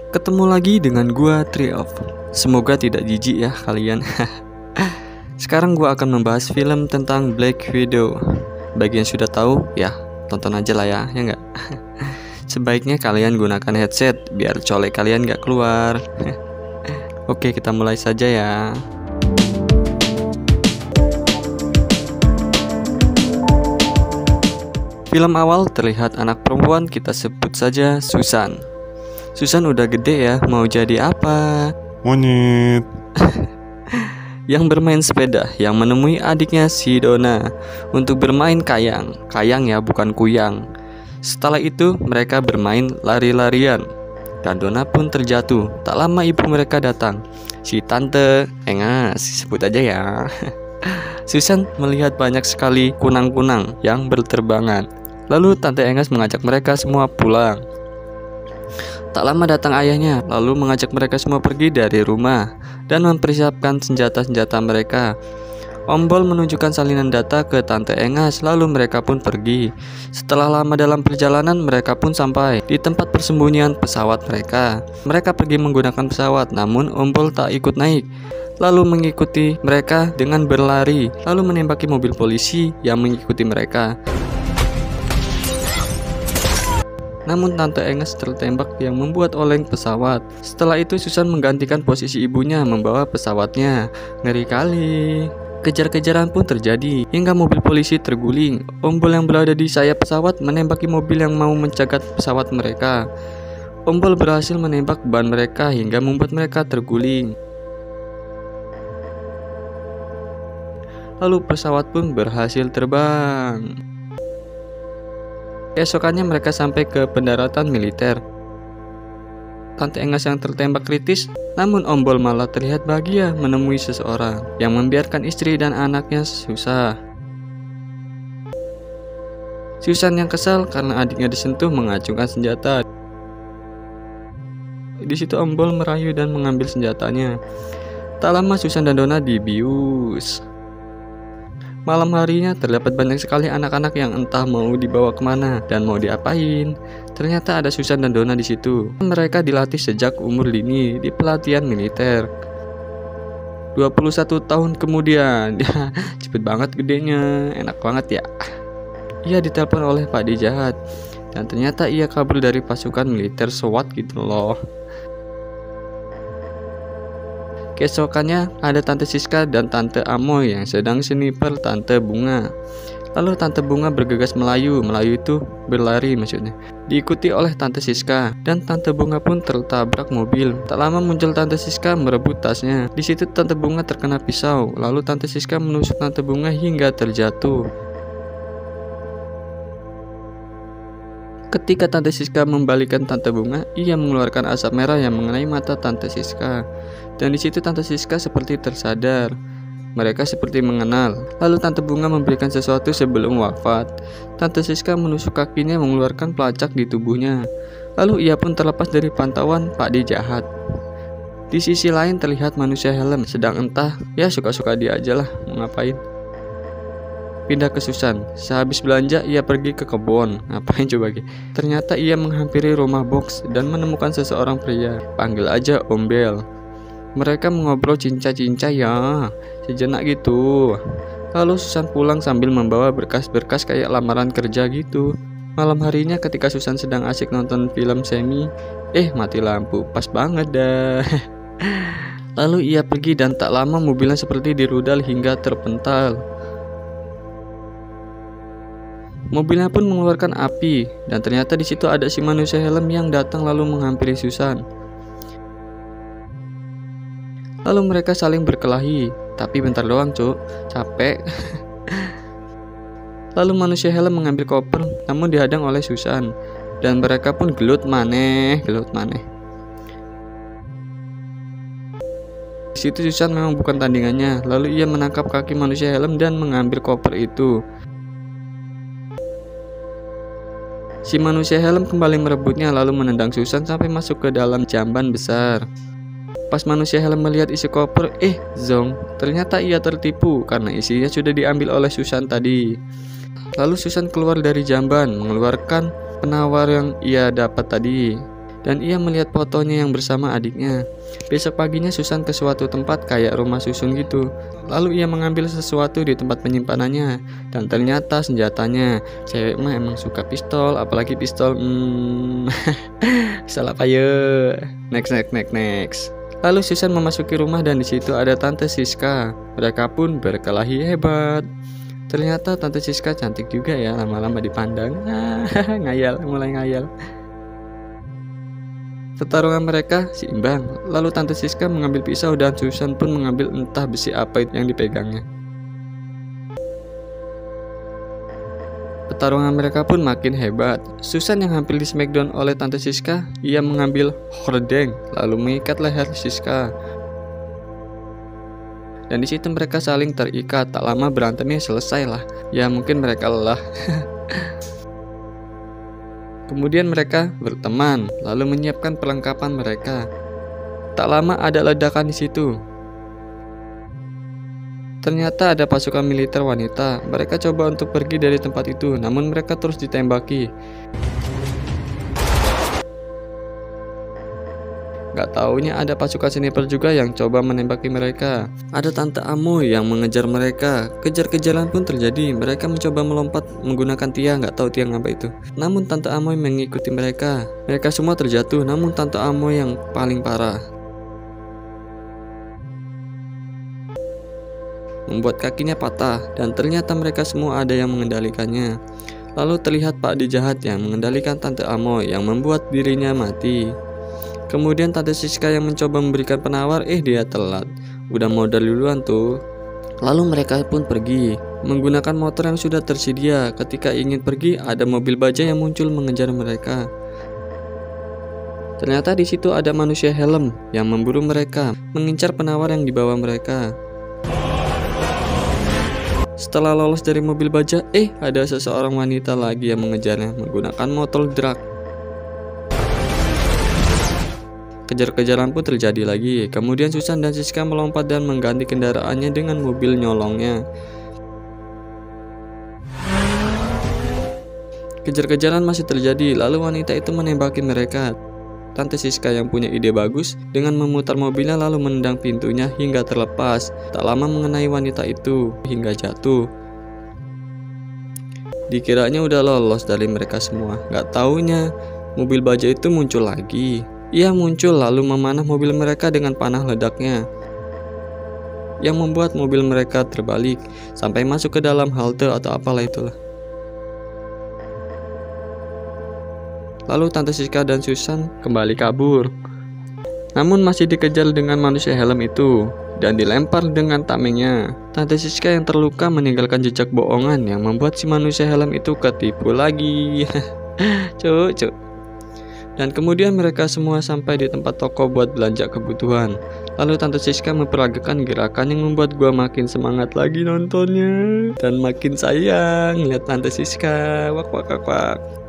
Ketemu lagi dengan gua Triof. Semoga tidak jijik ya kalian. Sekarang gua akan membahas film tentang Black Widow. Bagi yang sudah tahu, ya tonton aja lah ya nggak? Sebaiknya kalian gunakan headset biar colek kalian nggak keluar. Oke, kita mulai saja ya. Film awal terlihat anak perempuan, kita sebut saja Susan. Susan udah gede ya, mau jadi apa? Monyet. Yang bermain sepeda, yang menemui adiknya si Donna untuk bermain kayang. Kayang ya, bukan kuyang. Setelah itu mereka bermain lari-larian dan Donna pun terjatuh. Tak lama ibu mereka datang, si Tante Engas, sebut aja ya. Susan melihat banyak sekali kunang-kunang yang berterbangan. Lalu Tante Engas mengajak mereka semua pulang. Tak lama datang ayahnya, lalu mengajak mereka semua pergi dari rumah dan mempersiapkan senjata-senjata mereka. Om Bol menunjukkan salinan data ke Tante Engas, lalu mereka pun pergi. Setelah lama dalam perjalanan, mereka pun sampai di tempat persembunyian pesawat mereka. Mereka pergi menggunakan pesawat, namun Om Bol tak ikut naik, lalu mengikuti mereka dengan berlari, lalu menembaki mobil polisi yang mengikuti mereka. Namun Tante Engas tertembak yang membuat oleng pesawat. Setelah itu Susan menggantikan posisi ibunya membawa pesawatnya. Ngeri kali. Kejar-kejaran pun terjadi hingga mobil polisi terguling. Om Bol yang berada di sayap pesawat menembaki mobil yang mau mencegat pesawat mereka. Om Bol berhasil menembak ban mereka hingga membuat mereka terguling. Lalu pesawat pun berhasil terbang. Keesokannya mereka sampai ke pendaratan militer. Tante Engas yang tertembak kritis, namun Om Bol malah terlihat bahagia menemui seseorang yang membiarkan istri dan anaknya susah. Susan yang kesal karena adiknya disentuh mengacungkan senjata. Di situ Om Bol merayu dan mengambil senjatanya. Tak lama Susan dan Donna dibius. Malam harinya terdapat banyak sekali anak-anak yang entah mau dibawa kemana dan mau diapain. Ternyata ada Susan dan Donna di situ. Mereka dilatih sejak umur dini di pelatihan militer. 21 tahun kemudian, cepet banget gedenya, enak banget ya. Ia ditelepon oleh Pak D jahat dan ternyata ia kabur dari pasukan militer SWAT gitu loh. Keesokannya ada Tante Siska dan Tante Amoy yang sedang sniper Tante Bunga. Lalu Tante Bunga bergegas melayu itu berlari maksudnya. Diikuti oleh Tante Siska dan Tante Bunga pun tertabrak mobil. Tak lama muncul Tante Siska merebut tasnya. Di situ Tante Bunga terkena pisau. Lalu Tante Siska menusuk Tante Bunga hingga terjatuh. Ketika Tante Siska membalikan Tante Bunga, ia mengeluarkan asap merah yang mengenai mata Tante Siska. Dan di situ Tante Siska seperti tersadar. Mereka seperti mengenal. Lalu Tante Bunga memberikan sesuatu sebelum wafat. Tante Siska menusuk kakinya mengeluarkan pelacak di tubuhnya. Lalu ia pun terlepas dari pantauan Pak D jahat. Di sisi lain terlihat manusia helm, sedang entah, ya suka-suka dia aja lah, mau ngapain. Pindah ke Susan. Sehabis belanja ia pergi ke kebun. Ngapain coba gitu? Ternyata ia menghampiri rumah box dan menemukan seseorang pria. Panggil aja Om Bel. Mereka mengobrol cinca-cinca ya, sejenak gitu. Lalu Susan pulang sambil membawa berkas-berkas kayak lamaran kerja gitu. Malam harinya ketika Susan sedang asik nonton film semi, mati lampu, pas banget dah. Lalu ia pergi dan tak lama mobilnya seperti dirudal hingga terpental. Mobilnya pun mengeluarkan api dan ternyata di situ ada si manusia helm yang datang lalu menghampiri Susan. Lalu mereka saling berkelahi, tapi bentar doang cuk, capek. Lalu manusia helm mengambil koper, namun dihadang oleh Susan, dan mereka pun gelut maneh. Di situ Susan memang bukan tandingannya, lalu ia menangkap kaki manusia helm dan mengambil koper itu. Si manusia helm kembali merebutnya lalu menendang Susan sampai masuk ke dalam jamban besar. Pas manusia helm melihat isi koper, zong, ternyata ia tertipu karena isinya sudah diambil oleh Susan tadi. Lalu Susan keluar dari jamban, mengeluarkan penawar yang ia dapat tadi. dan ia melihat fotonya yang bersama adiknya. Besok paginya Susan ke suatu tempat kayak rumah susun gitu. Lalu ia mengambil sesuatu di tempat penyimpanannya, dan ternyata senjatanya. Cewek mah emang suka pistol, apalagi pistol. Salah apa ya? Next. Lalu Susan memasuki rumah dan di situ ada Tante Siska. Mereka pun berkelahi hebat. Ternyata Tante Siska cantik juga ya, lama-lama dipandang. Mulai ngayal. Pertarungan mereka seimbang. Lalu Tante Siska mengambil pisau dan Susan pun mengambil entah besi apa itu yang dipegangnya. Pertarungan mereka pun makin hebat. Susan yang hampir di smackdown oleh Tante Siska, ia mengambil hordeng lalu mengikat leher Siska. Dan di situ mereka saling terikat. Tak lama berantemnya selesai lah. Ya mungkin mereka lelah. Kemudian mereka berteman, lalu menyiapkan perlengkapan mereka. Tak lama ada ledakan di situ. Ternyata ada pasukan militer wanita. Mereka coba untuk pergi dari tempat itu, namun mereka terus ditembaki. Gak taunya ada pasukan sniper juga yang coba menembaki mereka. Ada Tante Amoy yang mengejar mereka. Kejar-kejaran pun terjadi. Mereka mencoba melompat menggunakan tiang, gak tahu tiang apa itu. Namun Tante Amoy mengikuti mereka. Mereka semua terjatuh, namun Tante Amoy yang paling parah. Membuat kakinya patah, dan ternyata mereka semua ada yang mengendalikannya. Lalu terlihat Pak D jahat yang mengendalikan Tante Amoy yang membuat dirinya mati. Kemudian Tante Siska yang mencoba memberikan penawar, dia telat. Udah modal duluan tuh. Lalu mereka pun pergi menggunakan motor yang sudah tersedia. Ketika ingin pergi, ada mobil baja yang muncul mengejar mereka. Ternyata di situ ada manusia helm yang memburu mereka, mengincar penawar yang dibawa mereka. Setelah lolos dari mobil baja, ada seseorang wanita lagi yang mengejarnya menggunakan motor drag. Kejar-kejaran pun terjadi lagi. Kemudian Susan dan Siska melompat dan mengganti kendaraannya dengan mobil nyolongnya. Kejar-kejaran masih terjadi. Lalu wanita itu menembaki mereka. Tante Siska yang punya ide bagus dengan memutar mobilnya lalu menendang pintunya hingga terlepas. Tak lama mengenai wanita itu hingga jatuh. Dikiranya udah lolos dari mereka semua. Gak taunya mobil baja itu muncul lagi. Ia muncul lalu memanah mobil mereka dengan panah ledaknya, yang membuat mobil mereka terbalik sampai masuk ke dalam halte atau apalah itulah. Lalu Tante Siska dan Susan kembali kabur, namun masih dikejar dengan manusia helm itu dan dilempar dengan tamengnya. Tante Siska yang terluka meninggalkan jejak bohongan yang membuat si manusia helm itu ketipu lagi. Cuk. Dan kemudian mereka semua sampai di tempat toko buat belanja kebutuhan. Lalu Tante Siska memperagakan gerakan yang membuat gua makin semangat lagi nontonnya. Dan makin sayang lihat Tante Siska. Wak.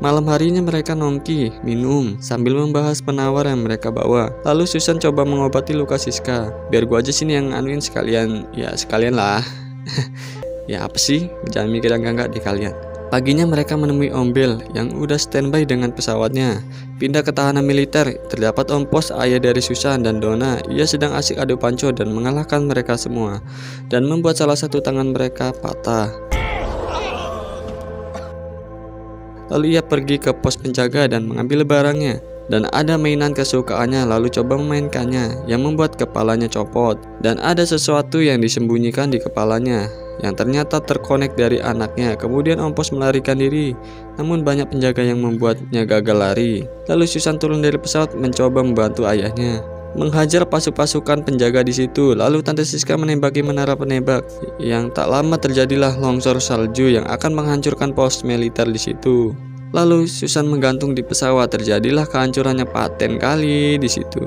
Malam harinya mereka nongki, minum, sambil membahas penawar yang mereka bawa. Lalu Susan coba mengobati luka Siska. Biar gua aja sini yang anuin sekalian. Ya sekalian lah. Ya apa sih? Jangan mikir yang enggak deh kalian. Paginya mereka menemui Om Bel yang udah standby dengan pesawatnya. Pindah ke tahanan militer, terdapat Om Pos, ayah dari Susan dan Donna. Ia sedang asik adu panco dan mengalahkan mereka semua, dan membuat salah satu tangan mereka patah. Lalu ia pergi ke pos penjaga dan mengambil barangnya. Dan ada mainan kesukaannya, lalu coba memainkannya, yang membuat kepalanya copot. Dan ada sesuatu yang disembunyikan di kepalanya, yang ternyata terkonek dari anaknya. Kemudian Om Pos melarikan diri, namun banyak penjaga yang membuatnya gagal lari. Lalu Susan turun dari pesawat mencoba membantu ayahnya, menghajar pasukan penjaga di situ. Lalu Tante Siska menembaki menara penembak, yang tak lama terjadilah longsor salju yang akan menghancurkan pos militer di situ. Lalu Susan menggantung di pesawat, terjadilah kehancurannya paten kali di situ.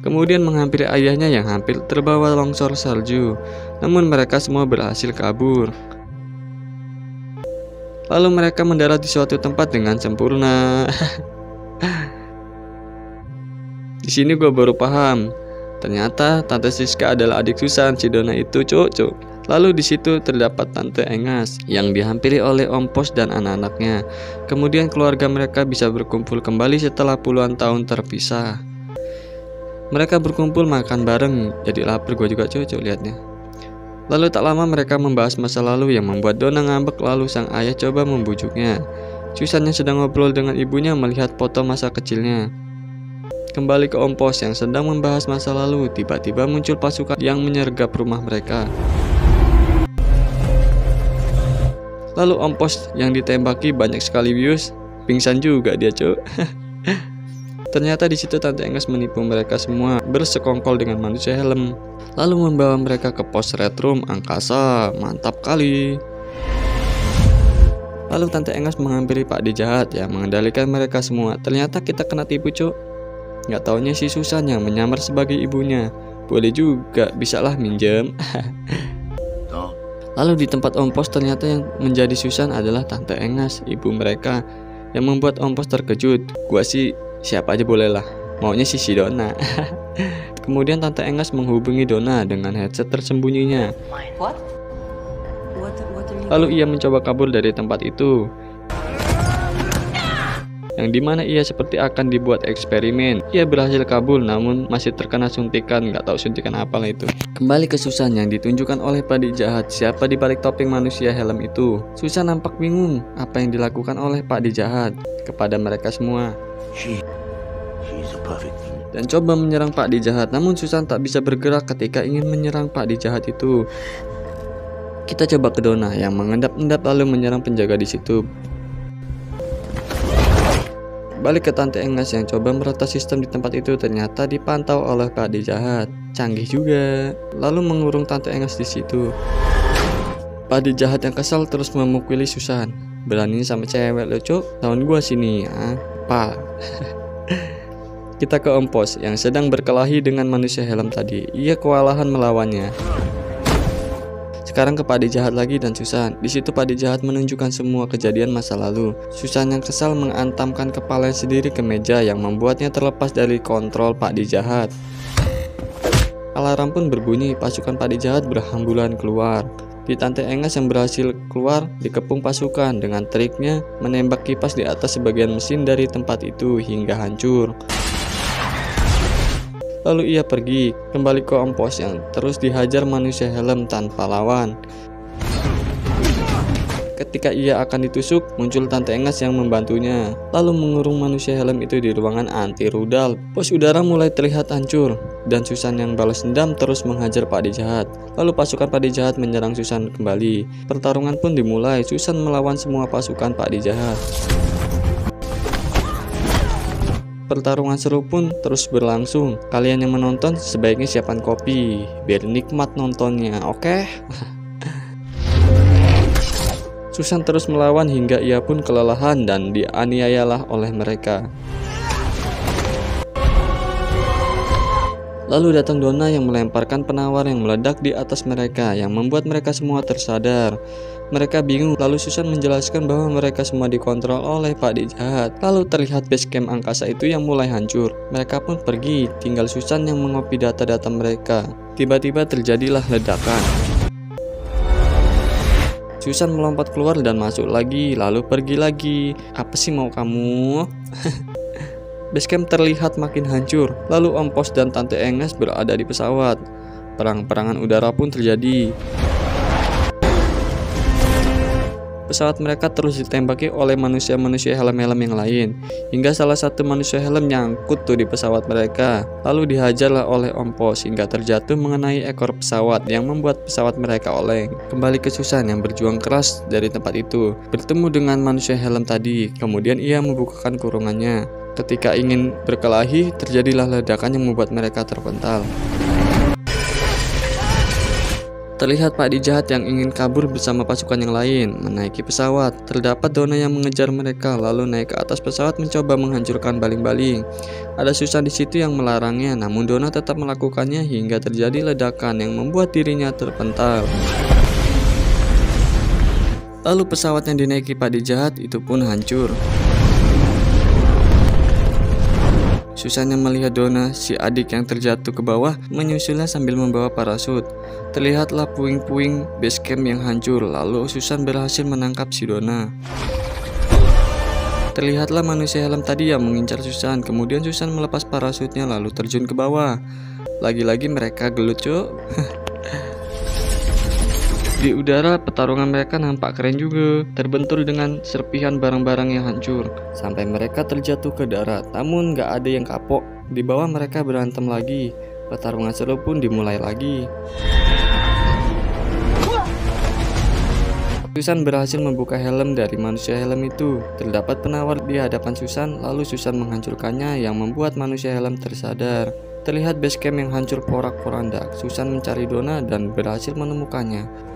Kemudian menghampiri ayahnya yang hampir terbawa longsor salju, namun mereka semua berhasil kabur. Lalu mereka mendarat di suatu tempat dengan sempurna. Di sini gue baru paham, ternyata Tante Siska adalah adik Susan, si Donna itu, cuk. Lalu di situ terdapat Tante Engas yang dihampiri oleh Om Pos dan anak-anaknya. Kemudian keluarga mereka bisa berkumpul kembali setelah puluhan tahun terpisah. Mereka berkumpul makan bareng, jadi lapar gue juga cuy liatnya. Lalu tak lama mereka membahas masa lalu yang membuat Donna ngambek, lalu sang ayah coba membujuknya. Susan yang sedang ngobrol dengan ibunya melihat foto masa kecilnya. Kembali ke Om Pos yang sedang membahas masa lalu, tiba-tiba muncul pasukan yang menyergap rumah mereka. Lalu Om Pos yang ditembaki banyak sekali bius, pingsan juga dia cuy. Ternyata di situ Tante Engas menipu mereka semua, bersekongkol dengan manusia helm, lalu membawa mereka ke pos red room angkasa. Mantap kali. Lalu Tante Engas menghampiri Pak D jahat yang mengendalikan mereka semua. Ternyata kita kena tipu cuy. Nggak taunya si Susan yang menyamar sebagai ibunya. Boleh juga, bisalah minjem. Lalu di tempat Om Pos ternyata yang menjadi Susan adalah Tante Engas, ibu mereka, yang membuat Om Pos terkejut. Gua sih siapa aja boleh lah, maunya si Donna. Kemudian Tante Engas menghubungi Donna dengan headset tersembunyinya. Lalu ia mencoba kabur dari tempat itu, yang dimana ia seperti akan dibuat eksperimen. Ia berhasil kabur namun masih terkena suntikan, nggak tahu suntikan apa lah itu. Kembali ke Susan yang ditunjukkan oleh Pak D jahat, siapa di balik topeng manusia helm itu. Susan nampak bingung apa yang dilakukan oleh Pak D jahat kepada mereka semua, dan coba menyerang Pak D jahat. Namun Susan tak bisa bergerak ketika ingin menyerang Pak D jahat itu. Kita coba ke Donna yang mengendap-endap lalu menyerang penjaga di situ. Balik ke Tante Engas yang coba meretas sistem di tempat itu, ternyata dipantau oleh Pak D jahat. Canggih juga. Lalu mengurung Tante Engas di situ. Pak D jahat yang kesal terus memukuli Susan. Berani sama cewek lo cuk, lawan gua sini ya. Pak. Kita ke Om Pos yang sedang berkelahi dengan manusia helm tadi. Ia kewalahan melawannya. Sekarang ke Pak D jahat lagi dan Susan. Di situ Pak D jahat menunjukkan semua kejadian masa lalu. Susan yang kesal mengantamkan kepalanya sendiri ke meja yang membuatnya terlepas dari kontrol Pak D jahat. Alarm pun berbunyi, pasukan Pak D jahat berhamburan keluar. Di Tante Engas yang berhasil keluar dikepung pasukan dengan triknya menembak kipas di atas sebagian mesin dari tempat itu hingga hancur. Lalu ia pergi kembali ke Om Pos yang terus dihajar manusia helm tanpa lawan. Ketika ia akan ditusuk, muncul Tante Engas yang membantunya, lalu mengurung manusia helm itu di ruangan anti rudal. Pos udara mulai terlihat hancur, dan Susan yang balas dendam terus menghajar Pak D jahat. Lalu pasukan Pak D jahat menyerang Susan kembali. Pertarungan pun dimulai, Susan melawan semua pasukan Pak D jahat. Pertarungan seru pun terus berlangsung. Kalian yang menonton sebaiknya siapkan kopi biar nikmat nontonnya, oke? Susan terus melawan hingga ia pun kelelahan dan dianiayalah oleh mereka. Lalu datang Donna yang melemparkan penawar yang meledak di atas mereka yang membuat mereka semua tersadar. Mereka bingung, lalu Susan menjelaskan bahwa mereka semua dikontrol oleh Pak D jahat. Lalu terlihat base camp angkasa itu yang mulai hancur. Mereka pun pergi, tinggal Susan yang mengopi data-data mereka. Tiba-tiba terjadilah ledakan. Susan melompat keluar dan masuk lagi, lalu pergi lagi. Apa sih mau kamu? Basecamp terlihat makin hancur. Lalu Om Pos dan Tante Engas berada di pesawat. Perang-perangan udara pun terjadi. Pesawat mereka terus ditembaki oleh manusia-manusia helm-helm yang lain, hingga salah satu manusia helm nyangkut tuh di pesawat mereka. Lalu dihajarlah oleh Om Pos hingga terjatuh mengenai ekor pesawat yang membuat pesawat mereka oleng. Kembali ke Susan yang berjuang keras dari tempat itu, bertemu dengan manusia helm tadi. Kemudian ia membukakan kurungannya. Ketika ingin berkelahi, terjadilah ledakan yang membuat mereka terpental. Terlihat Pak D jahat yang ingin kabur bersama pasukan yang lain menaiki pesawat. Terdapat Donna yang mengejar mereka, lalu naik ke atas pesawat mencoba menghancurkan baling-baling. Ada Susan di situ yang melarangnya, namun Donna tetap melakukannya hingga terjadi ledakan yang membuat dirinya terpental. Lalu pesawat yang dinaiki Pak D jahat itu pun hancur. Susan yang melihat Donna, si adik yang terjatuh ke bawah, menyusulnya sambil membawa parasut. Terlihatlah puing-puing base camp yang hancur, lalu Susan berhasil menangkap si Donna. Terlihatlah manusia helm tadi yang mengincar Susan, kemudian Susan melepas parasutnya lalu terjun ke bawah. Lagi-lagi mereka gelut, cuk. Di udara, pertarungan mereka nampak keren juga, terbentur dengan serpihan barang-barang yang hancur, sampai mereka terjatuh ke darat. Namun gak ada yang kapok, di bawah mereka berantem lagi. Pertarungan seru pun dimulai lagi. Susan berhasil membuka helm dari manusia helm itu. Terdapat penawar di hadapan Susan, lalu Susan menghancurkannya yang membuat manusia helm tersadar. Terlihat base camp yang hancur porak-poranda. Susan mencari Donna dan berhasil menemukannya.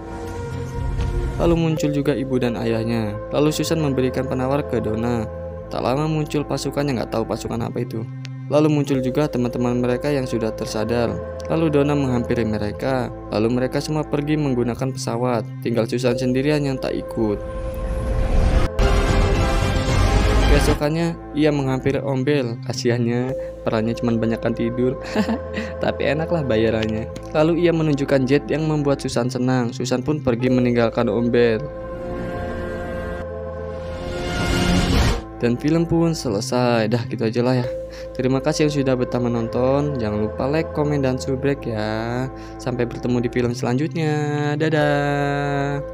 Lalu muncul juga ibu dan ayahnya. Lalu Susan memberikan penawar ke Donna. Tak lama muncul pasukan yang nggak tahu pasukan apa itu. Lalu muncul juga teman-teman mereka yang sudah tersadar. Lalu Donna menghampiri mereka. Lalu mereka semua pergi menggunakan pesawat. Tinggal Susan sendirian yang tak ikut. Keesokannya ia menghampiri Om Bell. Kasihannya perannya cuma banyakkan tidur. Tapi enaklah bayarannya. Lalu ia menunjukkan jet yang membuat Susan senang. Susan pun pergi meninggalkan Om Bell. Dan film pun selesai. Dah gitu aja lah ya. Terima kasih yang sudah betah menonton. Jangan lupa like, komen, dan subrek ya. Sampai bertemu di film selanjutnya. Dadah.